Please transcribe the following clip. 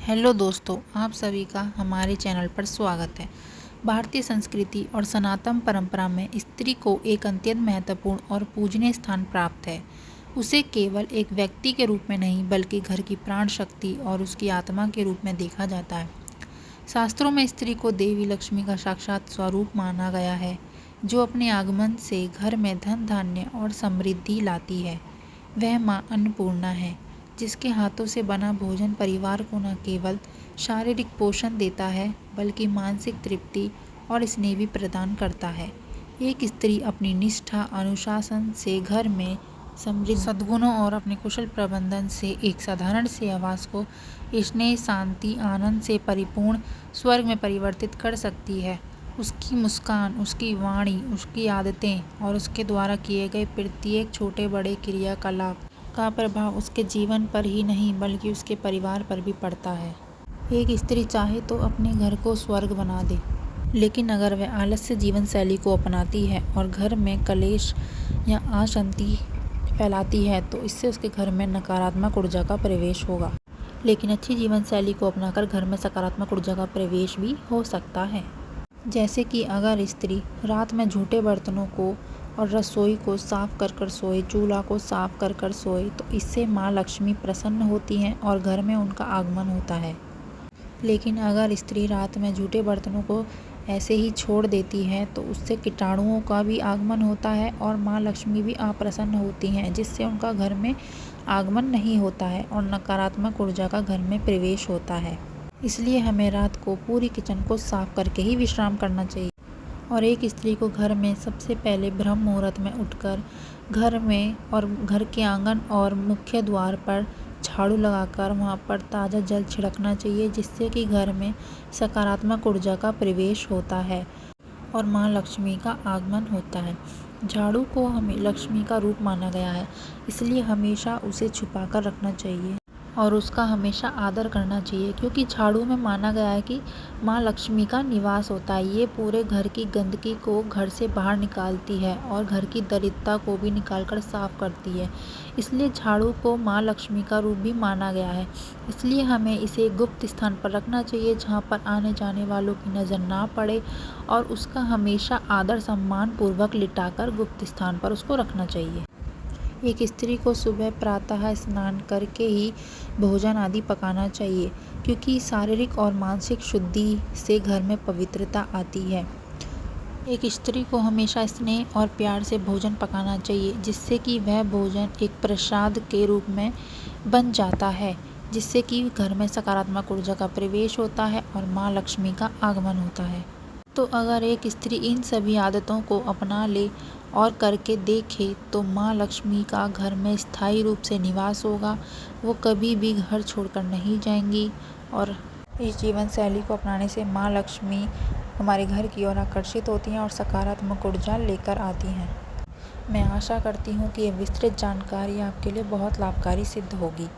Hello दोस्तों, आप सभी का हमारे चैनल पर स्वागत है। भारतीय संस्कृति और सनातन परंपरा में स्त्री को एक अत्यंत महत्वपूर्ण और पूजनीय स्थान प्राप्त है। उसे केवल एक व्यक्ति के रूप में नहीं बल्कि घर की प्राण शक्ति और उसकी आत्मा के रूप में देखा जाता है। शास्त्रों में स्त्री को देवी लक्ष्मी का साक्षात स्वरूप माना गया है, जो अपने आगमन से घर में धन धान्य और समृद्धि लाती है। वह माँ अन्नपूर्णा है, जिसके हाथों से बना भोजन परिवार को न केवल शारीरिक पोषण देता है बल्कि मानसिक तृप्ति और स्नेह भी प्रदान करता है। एक स्त्री अपनी निष्ठा, अनुशासन से घर में समृद्ध सद्गुणों और अपने कुशल प्रबंधन से एक साधारण से आवास को स्नेह, शांति, आनंद से परिपूर्ण स्वर्ग में परिवर्तित कर सकती है। उसकी मुस्कान, उसकी वाणी, उसकी आदतें और उसके द्वारा किए गए प्रत्येक छोटे बड़े क्रियाकलाप का प्रभाव उसके जीवन पर ही नहीं बल्कि उसके परिवार पर भी पड़ता है। एक स्त्री चाहे तो अपने घर को स्वर्ग बना दे, लेकिन अगर वह आलस्य जीवन शैली को अपनाती है और घर में कलेश या अशांति फैलाती है तो इससे उसके घर में नकारात्मक ऊर्जा का प्रवेश होगा। लेकिन अच्छी जीवन शैली को अपनाकर घर में सकारात्मक ऊर्जा का प्रवेश भी हो सकता है। जैसे कि अगर स्त्री रात में झूठे बर्तनों को और रसोई को साफ कर सोए, चूल्हा को साफ कर सोए, तो इससे माँ लक्ष्मी प्रसन्न होती हैं और घर में उनका आगमन होता है। लेकिन अगर स्त्री रात में झूठे बर्तनों को ऐसे ही छोड़ देती है तो उससे कीटाणुओं का भी आगमन होता है और माँ लक्ष्मी भी अप्रसन्न होती हैं, जिससे उनका घर में आगमन नहीं होता है और नकारात्मक ऊर्जा का घर में प्रवेश होता है। इसलिए हमें रात को पूरी किचन को साफ करके ही विश्राम करना चाहिए। और एक स्त्री को घर में सबसे पहले ब्रह्म मुहूर्त में उठकर घर में और घर के आंगन और मुख्य द्वार पर झाड़ू लगाकर वहाँ पर ताज़ा जल छिड़कना चाहिए, जिससे कि घर में सकारात्मक ऊर्जा का प्रवेश होता है और माँ लक्ष्मी का आगमन होता है। झाड़ू को हमें लक्ष्मी का रूप माना गया है, इसलिए हमेशा उसे छुपाकर रखना चाहिए और उसका हमेशा आदर करना चाहिए, क्योंकि झाड़ू में माना गया है कि माँ लक्ष्मी का निवास होता है। ये पूरे घर की गंदगी को घर से बाहर निकालती है और घर की दरिद्रता को भी निकालकर साफ करती है। इसलिए झाड़ू को माँ लक्ष्मी का रूप भी माना गया है। इसलिए हमें इसे गुप्त स्थान पर रखना चाहिए, जहाँ पर आने जाने वालों की नज़र ना पड़े, और उसका हमेशा आदर सम्मान पूर्वक लिटाकर गुप्त स्थान पर उसको रखना चाहिए। एक स्त्री को सुबह प्रातः स्नान करके ही भोजन आदि पकाना चाहिए, क्योंकि शारीरिक और मानसिक शुद्धि से घर में पवित्रता आती है। एक स्त्री को हमेशा स्नेह और प्यार से भोजन पकाना चाहिए, जिससे कि वह भोजन एक प्रसाद के रूप में बन जाता है, जिससे कि घर में सकारात्मक ऊर्जा का प्रवेश होता है और माँ लक्ष्मी का आगमन होता है। तो अगर एक स्त्री इन सभी आदतों को अपना ले और करके देखे तो माँ लक्ष्मी का घर में स्थायी रूप से निवास होगा। वो कभी भी घर छोड़कर नहीं जाएंगी और इस जीवन शैली को अपनाने से माँ लक्ष्मी हमारे घर की ओर आकर्षित होती हैं और सकारात्मक ऊर्जा लेकर आती हैं। मैं आशा करती हूँ कि ये विस्तृत जानकारी आपके लिए बहुत लाभकारी सिद्ध होगी।